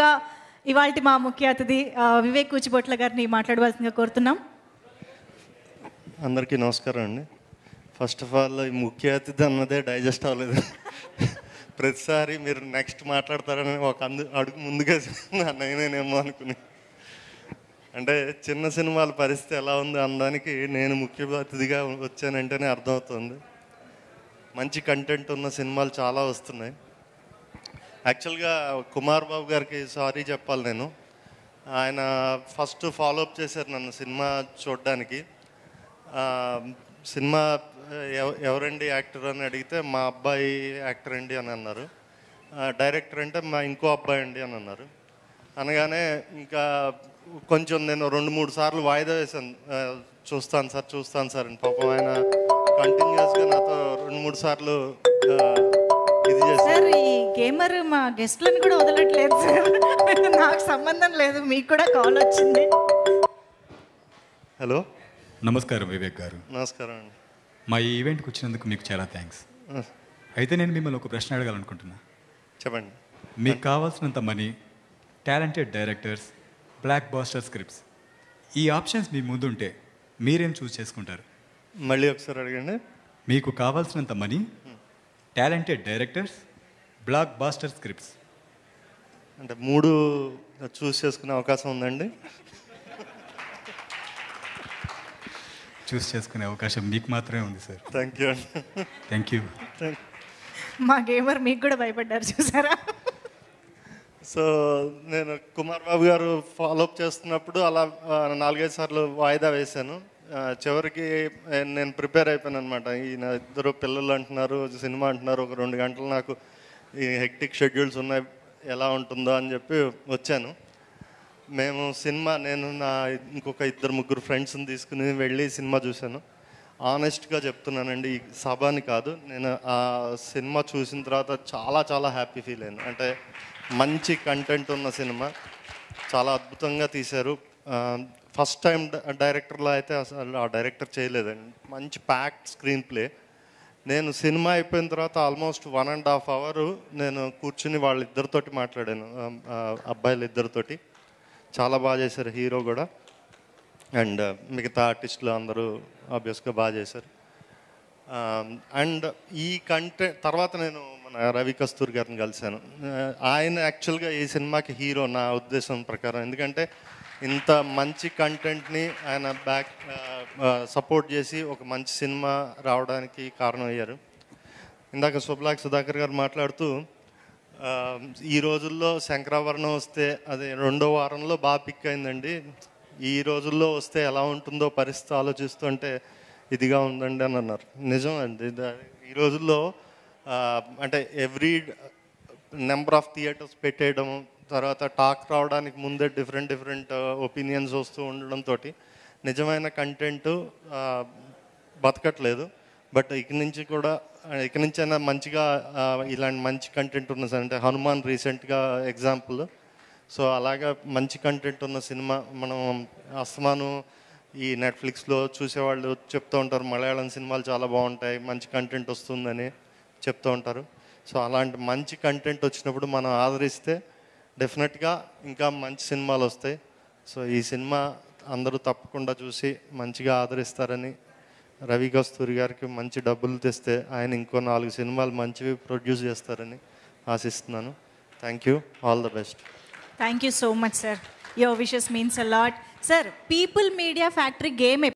ఇంకా ఇవాల్టి మా ముఖ్య అతిథి వివేక్ కూచిబొట్ల గారిని మాట్లాడవలసిందిగా కోరుతున్నాం. అందరికీ నమస్కారం అండి. ఫస్ట్ ఆఫ్ ఆల్ ఈ ముఖ్య అతిథి అన్నదే డైజెస్ట్ అవ్వలేదు. ప్రతిసారి మీరు నెక్స్ట్ మాట్లాడతారని ఒక అడుగు ముందుగా నేనేమో అనుకుని, అంటే చిన్న సినిమాల పరిస్థితి ఎలా ఉంది అనడానికి నేను ముఖ్య అతిథిగా వచ్చానంటేనే అర్థమవుతుంది. మంచి కంటెంట్ ఉన్న సినిమాలు చాలా వస్తున్నాయి. యాక్చువల్గా కుమార్ బాబు గారికి సారీ చెప్పాలి నేను. ఆయన ఫస్ట్ ఫాలోఅప్ చేశారు నన్ను సినిమా చూడడానికి. సినిమా ఎవరండి యాక్టర్ అని అడిగితే మా అబ్బాయి యాక్టర్ అండి అని అన్నారు. డైరెక్టర్ అంటే మా ఇంకో అబ్బాయి అండి అని అన్నారు. అనగానే ఇంకా కొంచెం నేను 2-3 సార్లు వాయిదా వేశాను. చూస్తాను సార్ అని. పాపం ఆయన కంటిన్యూస్గా నాతో 2-3 సార్లు ఇది చేశారు. ఈ గేమర్ మా గెస్ట్లను కూడా వదలట్లేదు సార్. నాకు సంబంధం లేదు, మీకు కూడా కాల్ వచ్చింది. హలో, నమస్కారం వివేక్ గారు. నమస్కారం అండి. మా ఈ ఈవెంట్కి వచ్చినందుకు మీకు చాలా థ్యాంక్స్. అయితే నేను మిమ్మల్ని ఒక ప్రశ్న అడగాలనుకుంటున్నా. చెప్పండి. మీకు కావాల్సినంత money, talented directors, blockbuster scripts, ఈ ఆప్షన్స్ మీ ముందుంటే మీరేం చూస్ చేసుకుంటారు? మళ్ళీ ఒకసారి అడగండి. మీకు కావాల్సినంత money, talented directors, blockbuster scripts, అంటే 3 చూస్ చేసుకునే అవకాశం ఉందండి. చూస్ చేసుకునే అవకాశం మీకు మాత్రమే ఉంది సార్. థ్యాంక్ యూ అండి. Thank you. మా గేమర్ మీకు కూడా భయపడ్డారు చూసారా. సో నేను కుమార్ బాబు గారు ఫాలోఅప్ చేస్తున్నప్పుడు అలా 4-5 సార్లు వాయిదా వేశాను. చివరికి నేను ప్రిపేర్ అయిపోయాను అనమాట. ఈయన 2 పిల్లలు అంటున్నారు, సినిమా అంటున్నారు, ఒక 2 గంటలు నాకు ఈ హెక్టిక్ షెడ్యూల్స్ ఉన్నాయి, ఎలా ఉంటుందో అని చెప్పి వచ్చాను. నేను నా ఇంకొక 2-3 ఫ్రెండ్స్ని తీసుకుని వెళ్ళి సినిమా చూశాను. ఆనెస్ట్గా చెప్తున్నానండి, ఈ సభని కాదు, నేను ఆ సినిమా చూసిన తర్వాత చాలా చాలా హ్యాపీ ఫీల్ అయ్యాను. అంటే మంచి కంటెంట్ ఉన్న సినిమా, చాలా అద్భుతంగా తీశారు. ఫస్ట్ టైం డైరెక్టర్లో అయితే అసలు ఆ డైరెక్టర్ చేయలేదండి. మంచి ప్యాక్డ్ స్క్రీన్ ప్లే. నేను సినిమా అయిపోయిన తర్వాత ఆల్మోస్ట్ 1.5 అవర్ నేను కూర్చుని వాళ్ళిద్దరితోటి మాట్లాడాను, అబ్బాయిలు ఇద్దరితోటి. చాలా బాగా చేశారు, హీరో కూడా అండ్ మిగతా ఆర్టిస్టులు అందరూ ఆబ్వియస్గా బాగా చేశారు. అండ్ ఈ కంటెంట్ తర్వాత నేను మన రవి కస్తూరి గారిని కలిశాను. ఆయన యాక్చువల్గా ఈ సినిమాకి హీరో నా ఉద్దేశం ప్రకారం. ఎందుకంటే ఇంత మంచి కంటెంట్ని ఆయన సపోర్ట్ చేసి ఒక మంచి సినిమా రావడానికి కారణం అయ్యారు. ఇందాక సుబ్లాక్ సుధాకర్ గారు మాట్లాడుతూ ఈ రోజుల్లో శంకరాభరణం వస్తే అది 2వ వారంలో బాగా పిక్ అయిందండి, ఈ రోజుల్లో వస్తే ఎలా ఉంటుందో పరిస్థితి ఆలోచిస్తుంటే ఇదిగా ఉందండి అని అన్నారు. నిజం అండి. ఈ రోజుల్లో అంటే ఎవ్రీ నెంబర్ ఆఫ్ థియేటర్స్ పెట్టేయడం, తర్వాత టాక్ రావడానికి ముందే డిఫరెంట్ ఒపీనియన్స్ వస్తూ ఉండడంతో నిజమైన కంటెంట్ బతకట్లేదు. బట్ ఇక నుంచైనా మంచిగా ఇలాంటి మంచి కంటెంట్ ఉన్న అంటే హనుమాన్ రీసెంట్గా ఎగ్జాంపుల్. సో అలాగా మంచి కంటెంట్ ఉన్న సినిమా మనం అస్తమాను ఈ నెట్ఫ్లిక్స్లో చూసేవాళ్ళు చెప్తూ ఉంటారు, మలయాళం సినిమాలు చాలా బాగుంటాయి, మంచి కంటెంట్ వస్తుందని చెప్తూ ఉంటారు. సో అలాంటి మంచి కంటెంట్ వచ్చినప్పుడు మనం ఆదరిస్తే డెఫినెట్గా ఇంకా మంచి సినిమాలు వస్తాయి. సో ఈ సినిమా అందరూ తప్పకుండా చూసి మంచిగా ఆదరిస్తారని, రవి కస్తూరి గారికి మంచి డబ్బులు తెస్తే ఆయన ఇంకో 4 సినిమాలు మంచివి ప్రొడ్యూస్ చేస్తారని ఆశిస్తున్నాను. Thank you, all the best. Thank you so much sir. Your wishes means a lot. Sir, people media factory game